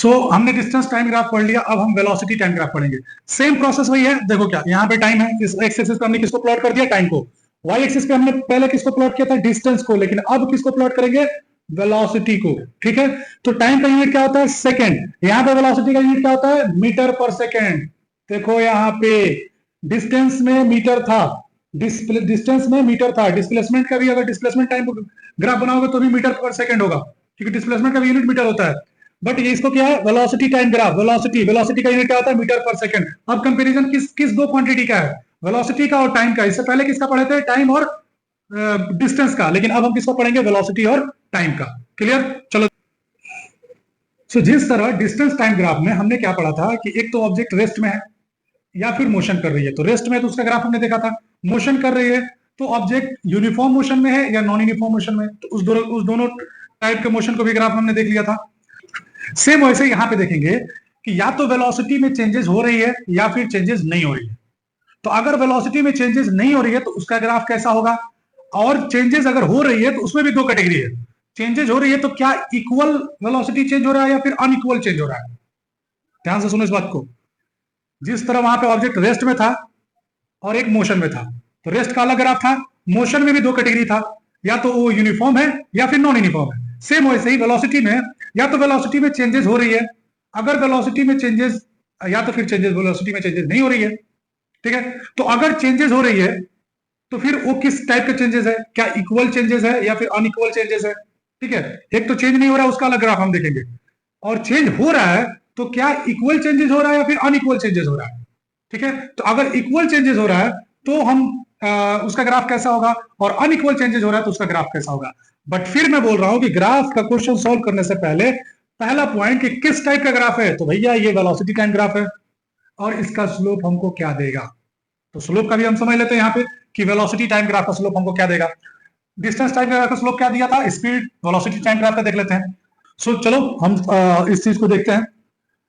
हमने distance time graph पढ़ लिया, अब हम वेलोसिटी टाइम ग्राफ पढ़ेंगे। सेम प्रोसेस वही है। देखो क्या यहाँ पे टाइम है, इस एक्स एक्सिस पे हमने किसको प्लॉट कर दिया, टाइम को। वाई एक्सिस पे हमने पहले किसको प्लॉट किया था, डिस्टेंस को, लेकिन अब किसको प्लॉट करेंगे, वेलोसिटी को। ठीक है, तो टाइम का यूनिट क्या होता है, सेकेंड। यहाँ पे वेलोसिटी का यूनिट क्या होता है, मीटर पर सेकेंड। देखो यहाँ पे डिस्टेंस में मीटर था, डिस्टेंस में मीटर था, डिस्प्लेसमेंट का भी अगर डिस्प्लेसमेंट टाइम ग्राफ बनाओगे तो भी मीटर पर सेकेंड होगा, क्योंकि डिस्प्लेसमेंट का भी यूनिट मीटर होता है। बट ये इसको क्या है, वेलोसिटी टाइम ग्राफ। वेलोसिटी का यूनिट क्या होता है, मीटर पर सेकंड। अब कंपैरिजन किस दो क्वांटिटी का है, वेलोसिटी का और टाइम का। इससे पहले किसका पढ़े थे, टाइम और डिस्टेंस का, लेकिन अब हम किसको पढ़ेंगे, वेलोसिटी और टाइम का। क्लियर, चलो। जिस तरह डिस्टेंस टाइम ग्राफ में हमने क्या पढ़ा था कि एक तो ऑब्जेक्ट रेस्ट में है या फिर मोशन कर रही है। तो रेस्ट में तो उसका ग्राफ हमने देखा था, मोशन कर रही है तो ऑब्जेक्ट यूनिफॉर्म मोशन में है या नॉन यूनिफॉर्म मोशन में, तो उस दोनों टाइप के मोशन को भी ग्राफ हमने देख लिया था। सेम वैसे यहां पे देखेंगे कि या तो वेलोसिटी में चेंजेस हो रही है या फिर चेंजेस नहीं हो रही है। तो अगर वेलोसिटी में चेंजेस नहीं हो रही है तो उसका ग्राफ कैसा होगा, और चेंजेस अगर हो रही है तो उसमें भी दो कैटेगरी है। चेंजेस हो रही है तो क्या इक्वल वेलोसिटी चेंज हो रहा है या फिर अनइक्वल चेंज हो रहा है। ध्यान से सुनो इस बात को। जिस तरह वहां पे ऑब्जेक्ट रेस्ट में था और एक मोशन में था, तो रेस्ट का अलग ग्राफ था, मोशन में भी दो कैटेगरी था, या तो वो यूनिफॉर्म है या फिर नॉन यूनिफॉर्म है। सेम वैसे ही वेलोसिटी में, या तो वेलोसिटी में चेंजेस हो रही है, अगर वेलोसिटी में चेंजेस, या तो फिर चेंजेस वेलोसिटी में चेंजेस नहीं हो रही है। ठीक है, तो अगर चेंजेस हो रही है तो फिर वो किस टाइप का चेंजेस है, क्या इक्वल चेंजेस है या फिर अनइक्वल चेंजेस है। ठीक है, एक तो चेंज नहीं हो रहा है उसका अलग ग्राफ हम देखेंगे, और चेंज हो रहा है तो क्या इक्वल चेंजेस हो रहा है या फिर अनइक्वल चेंजेस हो रहा है। ठीक है, तो अगर इक्वल चेंजेस हो रहा है तो हम उसका ग्राफ कैसा होगा, और अनइक्वल चेंजेस हो रहा है तो उसका ग्राफ कैसा होगा। बट फिर मैं बोल रहा हूं कि ग्राफ का क्वेश्चन सॉल्व करने से पहले पहला पॉइंट कि किस टाइप का ग्राफ है, तो भैया ये वेलोसिटी टाइम ग्राफ है, और इसका स्लोप हमको क्या देगा। तो स्लोप का भी हम समझ लेते हैं यहाँ पे कि वेलोसिटी टाइम ग्राफ का स्लोप हमको क्या देगा। डिस्टेंस टाइम ग्राफ का स्लोप क्या दिया था, स्पीड। वेलोसिटी टाइम ग्राफ का देख लेते हैं। चलो हम इस चीज को देखते हैं।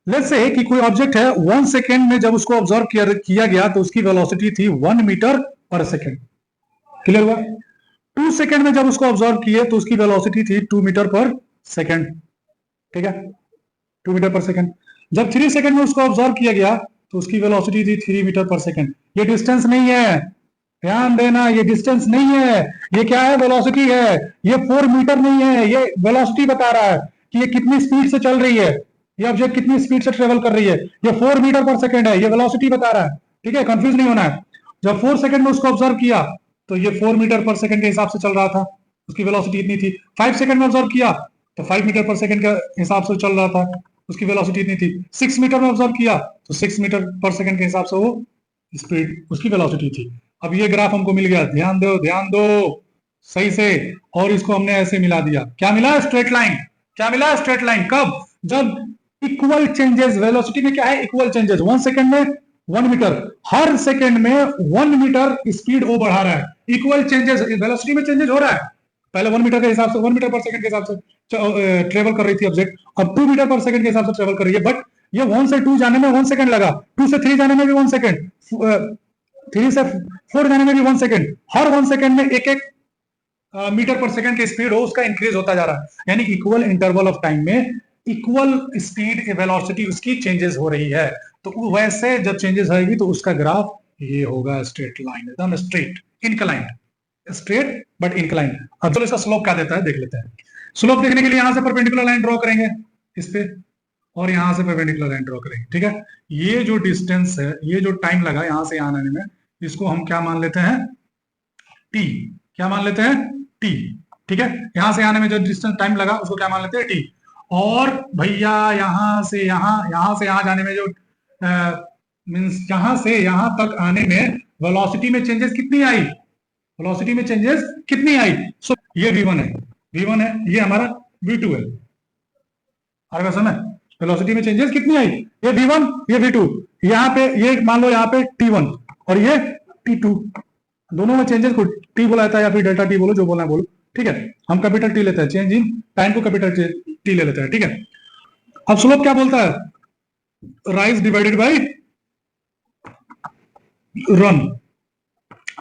लेट्स से कि कोई ऑब्जेक्ट है, 1 सेकेंड में जब उसको ऑब्जर्व किया गया तो उसकी वेलोसिटी थी 1 मीटर पर सेकेंड। क्लियर हुआ। 2 सेकेंड में जब उसको ऑब्जर्व किए तो उसकी वेलोसिटी थी 2 मीटर पर सेकेंड। ठीक है, 2 मीटर पर सेकेंड। जब 3 सेकेंड में उसको ऑब्जर्व किया गया तो उसकी वेलोसिटी थी 3 मीटर पर सेकेंड। ये डिस्टेंस नहीं है, ध्यान देना, ये डिस्टेंस नहीं है, ये क्या है, वेलोसिटी है। ये 4 मीटर नहीं है, ये वेलोसिटी बता रहा है कि ये कितनी स्पीड से चल रही है, ये ऑब्जेक्ट कितनी स्पीड से ट्रेवल कर रही है। ये 4 मीटर पर सेकेंड है, ये वेलोसिटी बता रहा है। ठीक है, कंफ्यूज नहीं होना है। जब 4 सेकेंड में उसको ऑब्जर्व किया तो ये 4 मीटर पर सेकेंड के हिसाब से चल रहा था, उसकी वेलोसिटी इतनी थी। 5 सेकेंड में ऑब्जर्व किया तो 5 मीटर पर सेकेंड के हिसाब से चल रहा था, उसकी वेलोसिटी इतनी थी। 6 मीटर में ऑब्जर्व किया तो 6 मीटर पर सेकेंड के हिसाब से वो स्पीड, उसकी वेलोसिटी थी। अब ये ग्राफ हमको मिल गया, ध्यान दो ध्यान दो सही से। और इसको हमने ऐसे मिला दिया, क्या मिला, स्ट्रेट लाइन। क्या मिला, स्ट्रेट लाइन। कब, जब इक्वल चेंजेस, वेलोसिटी में क्या है, इक्वल चेंजेस। 1 सेकेंड में 1 मीटर, हर सेकेंड में 1 मीटर स्पीड वो बढ़ा रहा है। इक्वल चेंजेस, वेलोसिटी में चेंजेस हो रहा है। पहले 1 मीटर के हिसाब से, 1 मीटर पर सेकंड के हिसाब से ट्रेवल कर रही थी ऑब्जेक्ट, अब 2 मीटर पर सेकंड के हिसाब से ट्रेवल कर रही है। बट ये 1 से 2 जाने में 1 सेकंड लगा, 2 से 3 जाने में भी 1 सेकंड, 3 से 4 जाने में भी 1 सेकंड। हर 1 सेकंड में एक एक मीटर पर सेकंड की स्पीड हो उसका इंक्रीज होता जा रहा है, यानी इक्वल इंटरवल ऑफ टाइम में इक्वल स्पीड वेलोसिटी उसकी चेंजेस हो रही है। तो वैसे जब चेंजेस आएगी तो उसका ग्राफ ये होगा, स्ट्रेट लाइन, एकदम straight, inclined, straight but inclined. अब चलो इसका स्लोप क्या देता है देख लेते हैं। स्लोप देखने के लिए यहां से परपेंडिकुलर लाइन ड्रॉ करेंगे इस पे, और यहां से परपेंडिकुलर लाइन ड्रॉ करेंगे। ठीक है, ये जो डिस्टेंस है, ये जो टाइम लगा यहां से यहां आने में, इसको हम क्या मान लेते हैं, टी। क्या मान लेते हैं, टी। ठीक है, यहां से आने में जो डिस्टेंस टाइम लगा उसको क्या मान लेते हैं, टी। और भैया यहां से यहां जाने में जो मींस यहां से यहां तक आने में वेलोसिटी में चेंजेस कितनी आई, वेलोसिटी में चेंजेस कितनी आई। सो ये v1 है, v1 है, ये हमारा v2 है। आगे समय वेलोसिटी में चेंजेस कितनी आई, ये v1 ये v2। यहाँ पे ये मान लो यहाँ पे t1 और ये t2, दोनों में चेंजेस को टी बोला जाता है या फिर डेल्टा टी बोलो, जो बोलना है बोलो। ठीक है, हम कैपिटल टी लेते हैं, चेंज इन टाइम को कैपिटल टी ले लेते हैं। ठीक है, अब स्लोप क्या बोलता है, rise divided by run.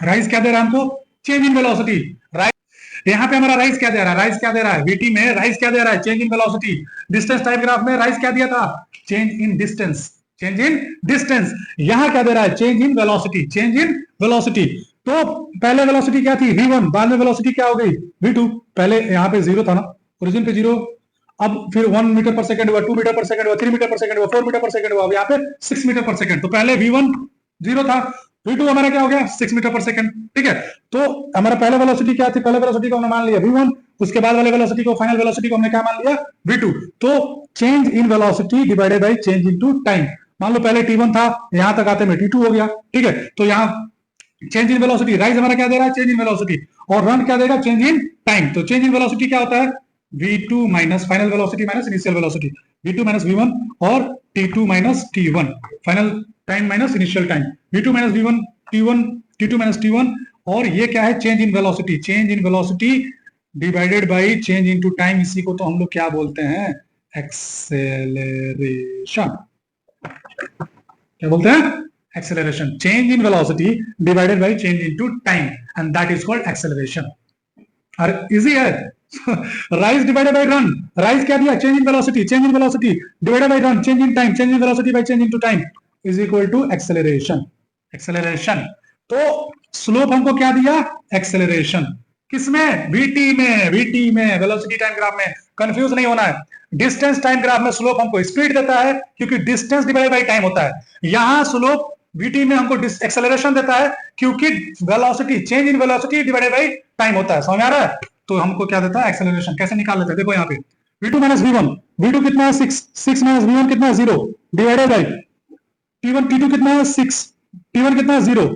Rise क्या दे रहा है हमको, चेंज इन वेलोसिटी। राइज यहाँ पे हमारा राइज क्या दे रहा है, राइज क्या दे रहा है, वीटी में राइज क्या दे रहा है, change in velocity. Distance time graph में राइज क्या दिया था, change in distance, change in distance. यहां क्या दे रहा है, change in velocity, change in velocity. तो पहले वेलोसिटी क्या थी v1, बाद में वेलोसिटी क्या हो गई v2। पहले यहाँ पे जीरो था ना, ओरिजिन पे जीरो, अब फिर 1 मीटर पर सेकंड हुआ, 2 मीटर पर सेकंड हुआ, 3 मीटर पर सेकंड हुआ, 4 मीटर पर सेकंड हुआ, अब यहाँ पे 6 मीटर पर सेकंड। तो पहले v1 जीरो था, v2 हमारा क्या हो गया 6 मीटर पर सेकंड। ठीक है, तो हमारा पहले वेलोसिटी क्या थी, पहले वेलोसिटी को हमने मान लिया v1, उसके बाद वाले वेलोसिटी को, फाइनल वेलोसिटी को हमने क्या मान लिया v2। तो change in velocity divided by change into time. मान लो पहले t1 था, यहां तक आते में t2 हो गया। ठीक है, तो यहाँ चेंज इन वेलोसिटी, राइज हमारा क्या दे रहा है, चेंज इन वेलोसिटी, और रन क्या देगा, चेंज इन टाइम। तो चेंज इन वेलोसिटी क्या होता है, v2 minus final velocity minus initial velocity, v2 minus v1 और t2 minus t1, final time minus initial time, v2 minus v1 t1, t2 minus t1। और ये क्या है, change in velocity, change in velocity divided by change into time. इसी को तो हम लोग क्या बोलते हैं, एक्सेलरेशन। क्या बोलते हैं, acceleration, change in velocity divided by change into time, and that is called acceleration। और इजी है, rise divided by run, rise क्या दिया, change in velocity, change in velocity divided by run, change in time, change in velocity by change into time is equal to acceleration, acceleration। तो slope हमको क्या दिया, acceleration, किसमें, vt में, vt में, velocity time graph में। Confuse नहीं होना है, डिस्टेंस टाइम ग्राफ में स्लोप हमको स्पीड देता है, क्योंकि डिस्टेंस डिवाइडेड बाय टाइम होता है। यहां स्लोप vt में हमको एक्सेलरेशन देता है, क्योंकि velocity, change in velocity divided by time होता है। समझ आ रहा है, तो हमको क्या देता है, एक्सेलरेशन। कैसे निकाल लेते हैं, देखो यहाँ पे v2 माइनस v1, v2 कितना है 6, 6 माइनस v1 कितना है 0, डिवाइडेड बाय t1, t2 कितना है 6, t1 कितना है 0,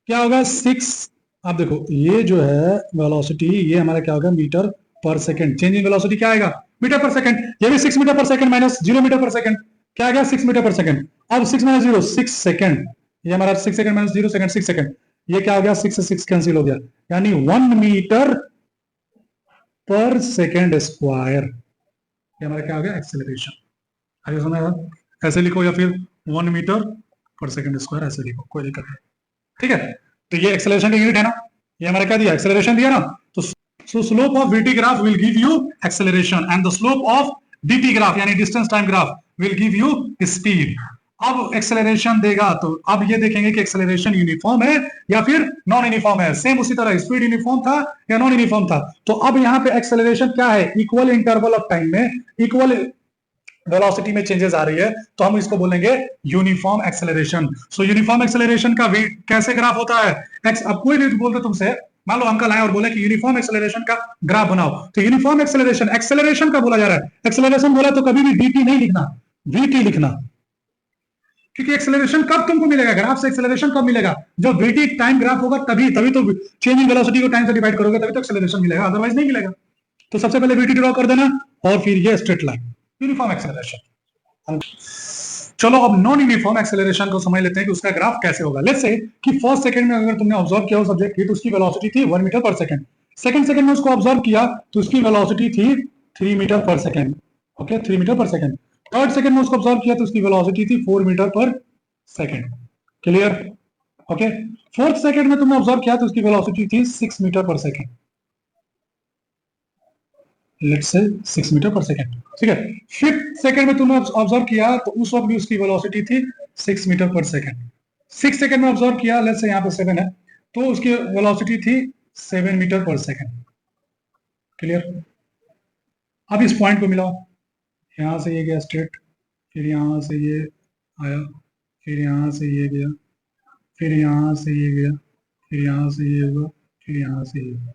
क्या होगा 6। अब देखो ये जो है वेलोसिटी, ये हमारा क्या होगा, metre per second. Change in velocity क्या आएगा, मीटर पर सेकंड। ये भी 6 metre per second minus 0 metre per second, क्या आ गया 6 मीटर पर सेकंड। अब 6 माइनस 0 6 सेकंड, ये हमारा 6 सेकंड माइनस 0 सेकंड 6 सेकंड, ये क्या हो गया 6 से 6 कैंसिल हो गया, यानी 1 मीटर पर सेकंड स्क्वायर। ये हमारा क्या हो गया, एक्सेलरेशन। आगे समझ आया, ऐसे लिखो या फिर 1 मीटर पर सेकंड स्क्वायर ऐसे लिखो, कोई दिक्कत नहीं। ठीक है, तो ये एक्सेलरेशन की यूनिट है ना, ये हमारा क्या दिया, एक्सेलरेशन दिया ना। तो so slope of vt graph will give you acceleration and the slope of dt graph यानी distance time graph will give you speed। अब एक्सेलरेशन देगा, तो अब ये देखेंगे कि एक्सेलरेशन यूनिफॉर्म है या फिर नॉन यूनिफॉर्म है। सेम उसी तरह स्पीड यूनिफॉर्म था या नॉन यूनिफॉर्म था। तो अब यहाँ पे एक्सेलरेशन क्या है, इक्वल इंटरवल ऑफ टाइम में इक्वल वेलोसिटी में चेंजेस आ रही है, तो हम इसको बोलेंगे यूनिफॉर्म एक्सेलरेशन। सो यूनिफॉर्म एक्सेलरेशन का कैसे ग्राफ होता है, अब कोई भी बोलते तुमसे, मान लो अंकल आए और बोले कि यूनिफॉर्म एक्सेलरेशन का ग्राफ बनाओ, तो यूनिफॉर्म एक्सेलरेशन, एक्सेलरेशन का बोला जा रहा है। एक्सेलरेशन बोला तो कभी भी dt नहीं लिखना, vt लिखना, क्योंकि एक्सेलरेशन कब तुमको मिलेगा, ग्राफ से एक्सेलरेशन कब मिलेगा, जब vt टाइम ग्राफ होगा तभी तो चेंज इन वेलोसिटी को टाइम से डिवाइड करोगे तभी तो एक्सेलरेशन मिलेगा, अदरवाइज नहीं मिलेगा। तो सबसे पहले vt ड्रॉ कर देना और फिर ये स्ट्रेट लाइन, यूनिफॉर्म एक्सेलरेशन। चलो अब नॉन यूनिफॉर्म एक्सेलरेशन को समझ लेते हैं कि उसका ग्राफ कैसे होगा। लेट्स से कि फर्स्ट सेकंड में अगर तुमने ऑब्जर्व किया हो सब्जेक्ट की, तो उसकी वेलोसिटी थी 1 metre per second. Second second में उसको ऑब्जर्व किया तो उसकी वेलोसिटी थी 3 metre per second. Okay, 3 metre per second. Third second में उसको ऑब्जर्व किया तो उसकी वेलोसिटी थी 4 metre per second. Clear, okay. Fourth second में तुमने ऑब्जर्व किया तो उसकी वेलोसिटी थी 6 metre per second. Let's say 6 metre per second, ठीक है। फिफ्थ सेकंड में तुमने ऑब्जर्व किया तो उस वक्त भी उसकी वेलोसिटी थी 6 metre per second. Six second में ऑब्जर्व किया, लेट्स से यहाँ पे 7 है, तो उसकी वेलोसिटी थी 7 मीटर पर सेकंड। क्लियर। अब इस पॉइंट को मिलाओ, यहां से ये गया स्ट्रेट, फिर यहां से ये आया, फिर यहां से ये गया, फिर यहां से ये गया, फिर यहां से ये हुआ, फिर यहां से ये हुआ।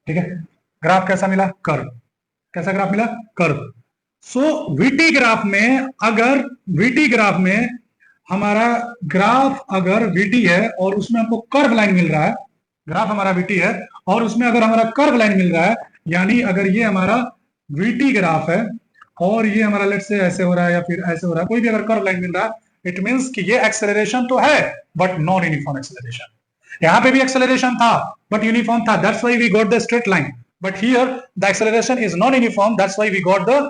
ठीक है, ग्राफ कैसा मिला, कर्व। कैसा ग्राफ मिला, कर्व। सो वीटी ग्राफ में, अगर वीटी ग्राफ में हमारा ग्राफ अगर वीटी है और उसमें हमको कर्व लाइन मिल रहा है, ग्राफ हमारा वीटी है और उसमें अगर हमारा कर्व लाइन मिल रहा है, यानी अगर ये हमारा वीटी ग्राफ है और ये हमारा लेट से ऐसे हो रहा है या फिर ऐसे हो रहा है, कोई भी अगर कर्व लाइन मिल रहा है, इट मींस कि ये एक्सेलरेशन तो है बट नॉन यूनिफॉर्म एक्सेलरेशन। यहां पे भी एक्सेलरेशन था बट यूनिफॉर्म था, that's why we got the straight line, but here the acceleration is non uniform, that's why we got the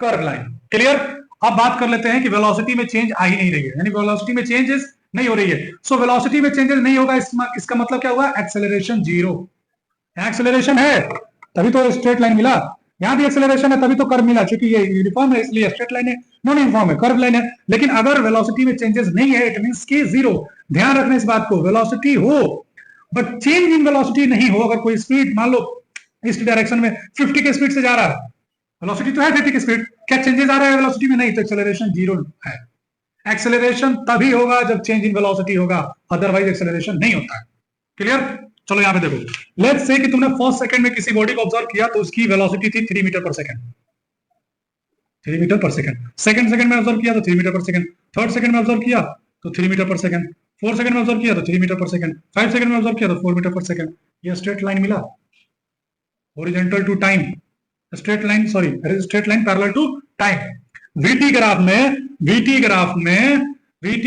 curve line. Clear. अब बात कर लेते हैं कि वेलोसिटी में चेंज आ ही नहीं रही है, यानी वेलोसिटी में चेंजेस नहीं हो रही है। सो वेलोसिटी में चेंजेस नहीं होगा, इसका मतलब क्या हुआ, एक्सेलरेशन जीरो। एक्सेलरेशन है तभी तो स्ट्रेट लाइन मिला। यहाँ भी एक्सेलरेशन है तभी तो कर्व मिला, क्योंकि ये यूनिफॉर्म है इसलिए स्ट्रेट लाइन है, नॉन यूनिफॉर्म है कर्व लाइन है। लेकिन अगर वेलोसिटी में चेंजेस नहीं है इट मींस कि जीरो। ध्यान रखना इस बात को, वेलोसिटी हो बट चेंज इन वेलोसिटी नहीं हो। अगर कोई स्पीड मान लो इस डायरेक्शन में 50 के स्पीड से जा रहा है, वेलोसिटी तो है 50 की स्पीड, क्या चेंजेस आ रहा है वेलोसिटी में? नहीं, तो एक्सेलरेशन जीरो है। एक्सेलरेशन तभी होगा जब चेंज इन वेलोसिटी होगा, अदरवाइज एक्सेलरेशन नहीं होता है। क्लियर? चलो यहां पे देखो, लेट्स से कि तुमने फर्स्ट सेकंड में किसी बॉडी को ऑब्जर्व किया तो उसकी वेलोसिटी थी 3 metre per second, 3 metre per second. Second second में ऑब्जर्व किया तो 3 metre per second, third second में ऑब्जर्व किया तो 3 metre per second, fourth second में ऑब्जर्व किया तो 3 मीटर पर सेकंड, 5 सेकंड में ऑब्जर्व किया तो 4 मीटर पर सेकंड। ये स्ट्रेट लाइन मिला, horizontal to time, straight line, sorry straight line parallel to time. VT graph में, वीटी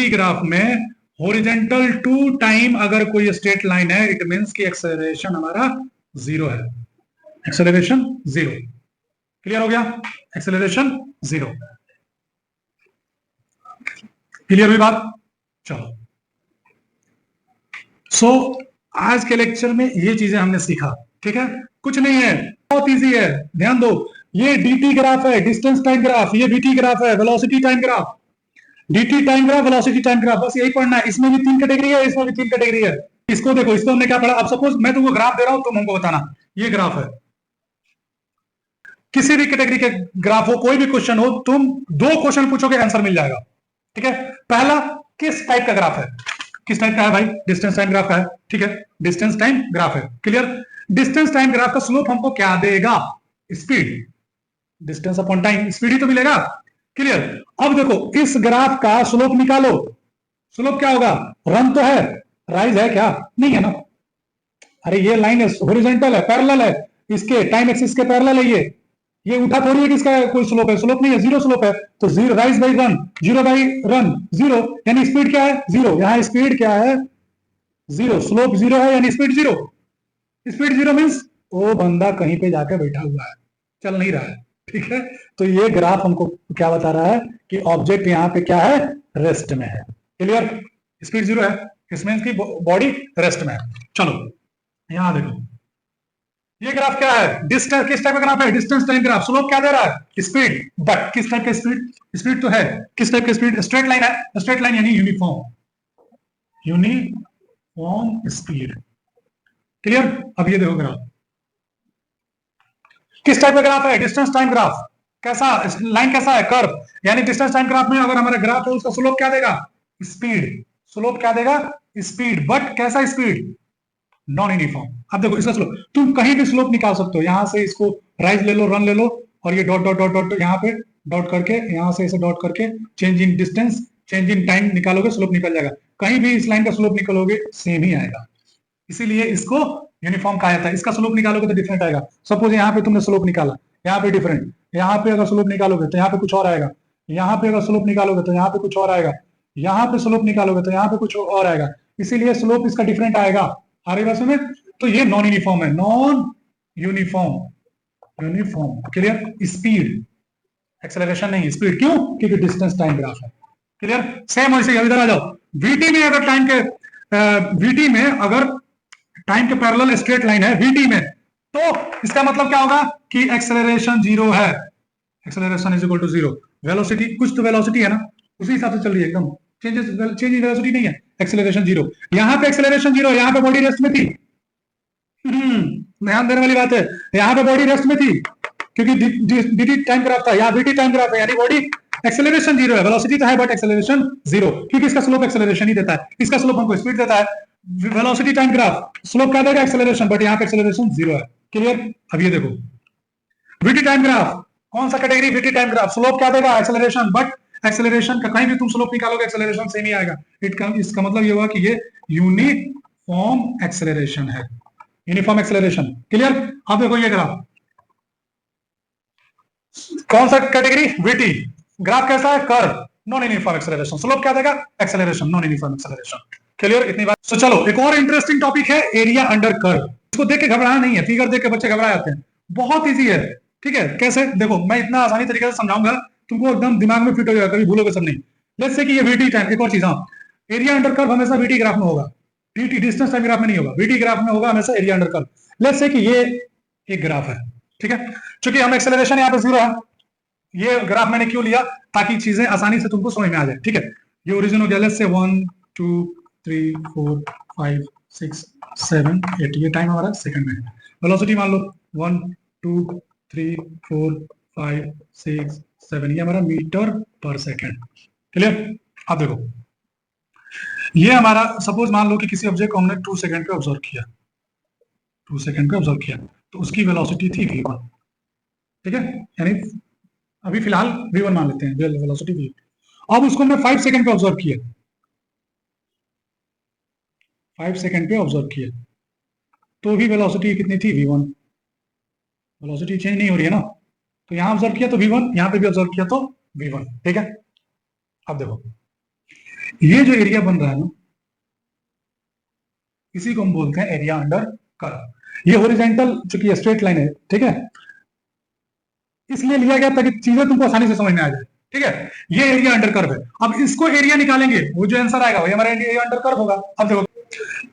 ग्राफ में हॉरिजॉन्टल टू टाइम अगर कोई स्ट्रेट लाइन है इट मींस कि एक्सेलरेशन हमारा जीरो है, एक्सेलरेशन जीरो। क्लियर हो गया? Acceleration zero. क्लियर हुई बात? चलो सो आज के लेक्चर में ये चीजें हमने सीखा, ठीक है? कुछ नहीं है, बहुत इजी है, ध्यान दो। ये dt ग्राफ है, डिस्टेंस टाइम ग्राफ, ये vt ग्राफ है, velocity time graph. dt time graph, velocity time graph, बस यही पढ़ना है। इसमें भी 3 कैटेगरी है, इसमें भी 3 कैटेगरी है। इसको देखो, इसको हमने क्या पढ़ा? अब सपोज मैं तुमको ग्राफ दे रहा हूं, तुम हमको बताना ये ग्राफ है। किसी भी कैटेगरी के ग्राफ हो, कोई भी क्वेश्चन हो, तुम 2 क्वेश्चन पूछोगे आंसर मिल जाएगा, ठीक है? पहला, किस टाइप का ग्राफ है? किस टाइप का है भाई? डिस्टेंस टाइम ग्राफ का है, ठीक है? डिस्टेंस टाइम ग्राफ है। क्लियर? डिस्टेंस टाइम ग्राफ का स्लोप हमको क्या देगा? Speed, distance upon time, speed ही तो मिलेगा। क्लियर? अब देखो इस ग्राफ का स्लोप निकालो, स्लोप क्या होगा? रन तो है, राइज है क्या? नहीं है ना। अरे ये लाइन है, हॉरिजॉन्टल है, पैरेलल है, इसके टाइम एक्सिस के पैरेलल है। ये उठा थोड़ी है कि इसका कोई स्लोप है, स्लोप नहीं है, जीरो स्लोप है। तो zero, rise by run, zero by run, zero, यानी स्पीड क्या है? जीरो। यहां स्पीड क्या है? जीरो। स्लोप जीरो है यानी speed zero. Speed zero means वो बंदा कहीं पे जाके बैठा हुआ है, चल नहीं रहा है, ठीक है? तो ये ग्राफ हमको क्या बता रहा है कि ऑब्जेक्ट यहाँ पे क्या है? रेस्ट में है। क्लियर? स्पीड जीरो है, इसमें की बॉडी रेस्ट में है। चलो यहां देखो, ये ग्राफ क्या है? डिस्टेंस, किस टाइप का ग्राफ है? Distance time graph. स्लोप क्या दे रहा है? स्पीड। बट किस टाइप का स्पीड? स्पीड तो है, किस टाइप का स्पीड? स्ट्रेट लाइन है, स्ट्रेट लाइन यानी यूनिफॉर्म, यूनिफॉर्म स्पीड। क्लियर? अब ये देखो ग्राफ किस टाइप का ग्राफ है? Distance time graph. कैसा लाइन? कैसा है? कर्व। यानी डिस्टेंस टाइम ग्राफ में अगर हमारा ग्राफ है उसका स्लोप क्या देगा? स्पीड। स्लोप क्या देगा? स्पीड। बट कैसा स्पीड? Non uniform. अब देखो इसका स्लोप, तुम कहीं भी स्लोप निकाल सकते हो। यहां से इसको राइज ले लो, रन ले लो, और ये डॉट डॉट डॉट डॉट यहाँ पे डॉट करके, यहां से इसे डॉट करके change in distance, change in time निकालोगे, स्लोप निकल जाएगा। कहीं भी इस लाइन का स्लोप निकालोगे सेम ही आएगा, इसीलिए इसको यूनिफॉर्म कहा जाता है। इसका स्लोप निकालोगे तो डिफरेंट आएगा। सपोज यहाँ पे तुमने स्लोप निकाला, यहाँ पे डिफरेंट, यहाँ पे अगर स्लोप निकालोगे तो यहाँ पे कुछ और आएगा, यहाँ पे अगर स्लोप निकालोगे तो यहाँ पे कुछ और आएगा, यहाँ पे स्लोप निकालोगे तो यहाँ पे कुछ और आएगा, इसीलिए स्लोप इसका डिफरेंट आएगा। आ रही बात समझ? तो ये नॉन यूनिफॉर्म है, non uniform, uniform. Clear? Speed, acceleration नहीं, स्पीड। क्यों? क्योंकि डिस्टेंस टाइम ग्राफ है। क्लियर? सेम वैसे इधर आ जाओ, वीटी में अगर टाइम के वीटी में अगर टाइम के पैरेलल स्ट्रेट लाइन है वीटी में, तो इसका मतलब क्या होगा कि एक्सेलरेशन जीरो है, acceleration is equal to zero. Velocity, कुछ तो वेलोसिटी है ना, उसी हिसाब से चल रही है एकदम, चेंज इन वेलोसिटी नहीं है, एक्सेलरेशन जीरो। यहां पे एक्सेलरेशन जीरो, यहां पे बॉडी रेस्ट में थी। ध्यान देने वाली बात है, यहां पे बॉडी रेस्ट में थी क्योंकि dt टाइम ग्राफ था, यहाँ vt टाइम ग्राफ है, यानी बॉडी एक्सेलरेशन जीरो है, वेलोसिटी तो है बट एक्सेलरेशन जीरो, क्योंकि इसका स्लोप एक्सेलरेशन ही देता है, इसका स्लोप हमको स्पीड देता है। वेलोसिटी टाइम ग्राफ, स्लोप क्या देगा? एक्सेलरेशन, बट यहाँ पे एक्सेलरेशन जीरो है। क्लियर? अब ये देखो vt टाइम ग्राफ, कौन सा category? vt time graph. Slope क्या देगा? एक्सेलरेशन, बट एक्सेलरेशन का कहीं भी तुम स्लोप निकालोगे एक्सेलरेशन सेम ही आएगा। इसका मतलब ये हुआ कि ये यूनिफॉर्म एक्सेलरेशन है, यूनिफॉर्म एक्सेलरेशन। क्लियर? अब देखो ये ग्राफ, कौन सा कैटेगरी? वीटी। ग्राफ कैसा है? Curve, non uniform acceleration. Slope क्या देगा? Acceleration, non uniform acceleration. Clear? इतनी बात। तो चलो एक और इंटरेस्टिंग टॉपिक है, एरिया अंडर कर्व। इसको देख के घबराना नहीं है, फिगर देख के बच्चे घबरा जाते हैं, बहुत इजी है। ठीक है? कैसे? देखो मैं इतना आसानी तरीके से समझाऊंगा, तुमको एकदम दिमाग में फिट हो जाएगा, कभी भूलोगे सब नहीं। लेट्स से कि ये वीटी टाइम, एक और चीज, हाँ, एरिया अंडर कर्व हमेशा वीटी ग्राफ में होगा, वीटी डिस्टेंस टाइम ग्राफ में नहीं होगा, वीटी ग्राफ में होगा हमेशा area under curve. Let's say कि ये एक ग्राफ है, ठीक है। चूंकि हम एक्सेलरेशन यहाँ पे 0 है, ये ग्राफ मैंने क्यों लिया, ताकि चीजें आसानी से तुमको समझ में आ जाए, ठीक है। ये ओरिजिन हो गया, लेट्स से 1 2 3 4 5 6 7 8, ये टाइम हमारा सेकंड में है। वेलोसिटी मान लो 1 2 3 4 5 6 7, ये हमारा मीटर पर सेकंड, क्लियर। अब देखो, ये हमारा सपोज मान लो कि किसी ऑब्जेक्ट को हमने 2 सेकंड पे ऑब्जर्व किया, 2 सेकंड पे ऑब्जर्व किया, तो उसकी वेलोसिटी थी v1, ठीक है। यानी अभी फिलहाल v1 मान लेते हैं, वेलोसिटी v। अब उसको हमने 5 सेकंड पे ऑब्जर्व किया, 5 सेकंड पे ऑब्जर्व किया, तो भी वेलोसिटी कितनी थी, v1। वेलोसिटी चेंज नहीं हो रही है ना, तो यहां ऑब्जर्व किया तो v1, यहां पे भी ऑब्जर्व किया तो v1, ठीक है। अब देखो, ये जो एरिया बन रहा है ना, इसी को हम बोलते हैं एरिया अंडर कर्व। ये हॉरिजॉन्टल चूंकि स्ट्रेट लाइन है, ठीक है, इसलिए लिया गया ताकि चीजें तुमको आसानी से समझ में आ जाए, ठीक है। ये एरिया अंडर कर्व है। अब इसको एरिया निकालेंगे, वो जो आंसर आएगा वही हमारा एरिया अंडर कर्व होगा। अब देखो,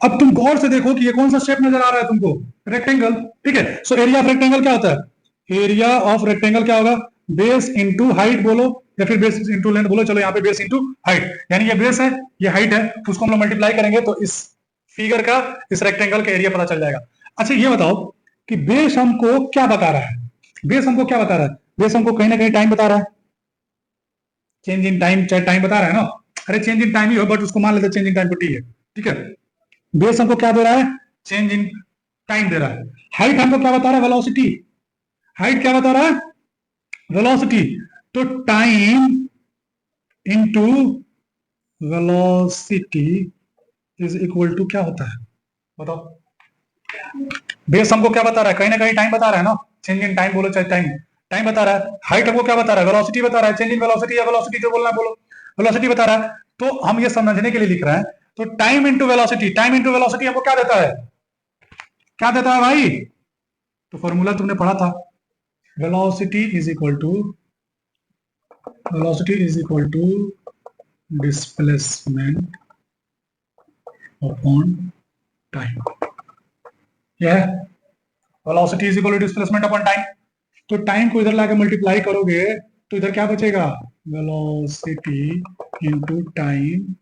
अब तुम गौर से देखो कि ये कौन सा शेप नजर आ रहा है तुमको, रेक्टेंगल, ठीक है। सो एरिया ऑफ रेक्टेंगल क्या होता है, एरिया ऑफ रेक्टेंगल क्या होगा, बेस इंटू हाइट बोलो या फिर बेस इंटू लेंथ बोलो, चलो यहाँ पे बेस इंटू हाइट, यानी ये बेस है, ये हाइट है, उसको हम लोग मल्टीप्लाई करेंगे तो इस फिगर का, इस रेक्टेंगल का एरिया पता चल जाएगा। अच्छा ये बताओ कि बेस हमको क्या बता रहा है, बेस हमको क्या बता रहा है, बेस हमको कहीं ना कहीं टाइम बता रहा है, चेंज इन टाइम, चाहे टाइम बता रहा है ना, अरे चेंज इन टाइम ही हो, बट उसको मान लेते चेंज इन टाइम पर टी है, ठीक है। बेस हमको क्या दे रहा है, चेंज इन टाइम दे रहा है। हाइट हमको क्या बता रहा है, वेलोसिटी, हाइट क्या बता रहा है, वेलोसिटी। तो time into velocity is equal to क्या होता है, बताओ। बेस हमको क्या बता रहा है, कहीं ना कहीं टाइम बता रहा है ना, चेंज इन टाइम बोलो चाहे टाइम, टाइम बता रहा है। हाइट हमको क्या बता रहा है, वेलोसिटी बता रहा है, चेंज इन वेलोसिटी या वेलोसिटी जो बोलना बोलो, वेलोसिटी बता रहा है। तो हम ये समझने के लिए लिख रहे हैं, तो time into velocity, time into velocity हमको क्या देता है, क्या देता है भाई, तो फॉर्मूला तुमने पढ़ा था, velocity is equal to, velocity is equal to displacement upon time, यह है velocity is equal to displacement upon time. तो टाइम को इधर लाके मल्टीप्लाई करोगे तो इधर क्या बचेगा, velocity into time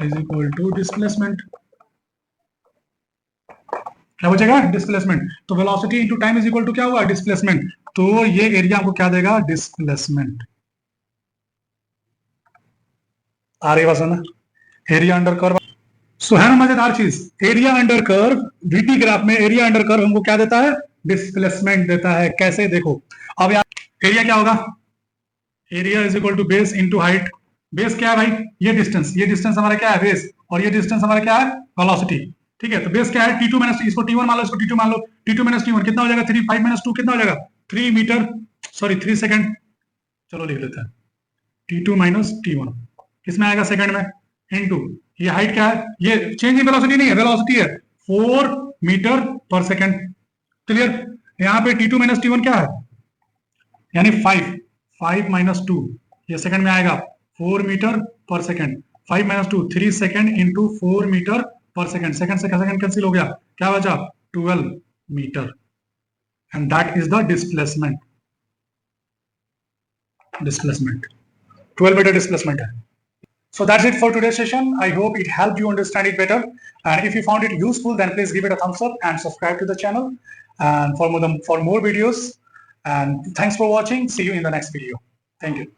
is equal to displacement, क्या बचेगा, डिस्प्लेसमेंट। तो velocity into time is equal to क्या हुआ, डिस्प्लेसमेंट। तो ये एरिया आपको क्या देगा, डिस्प्लेसमेंट। आ रही बात समझ, एरिया अंडर कर्व। सो है ना मजेदार चीज, area under curve, VT graph में एरिया अंडर कर्व हमको क्या देता है, डिस्प्लेसमेंट देता है। कैसे, देखो अब यार, एरिया क्या होगा, area is equal to base into height. Base क्या है भाई, ये डिस्टेंस हमारा क्या है, बेस, और ये डिस्टेंस हमारा क्या है, वेलोसिटी, ठीक है। तो बेस क्या है, T2 माइनस, इसको T1 मान लो, इसको T2 मान लो, T2 माइनस T1 कितना हो जाएगा, 3, 5 माइनस 2 कितना हो जाएगा, 3 मीटर, सॉरी 3 सेकंड, चलो लिख लेते हैं T2 माइनस T1, किसमें आएगा, सेकंड में, इनटू ये हाइट क्या है, ये चेंज इन वेलोसिटी नहीं है, वेलोसिटी है 4 मीटर पर सेकंड, क्लियर। यहाँ पे T2 माइनस T1 क्या है, यानी 5 माइनस 2, ये सेकंड में आएगा 4 metre per second, 5 minus 2 3 second into 4 metre per second, second से सेकंड कैंसिल हो गया, क्या बचा, 12 metre, and that is the displacement, displacement 12 metre displacement है। So that's it for today's session. I hope it helped you understand it better. And if you found it useful, then please give it a thumbs up and subscribe to the channel and for more videos. And thanks for watching. See you in the next video. Thank you.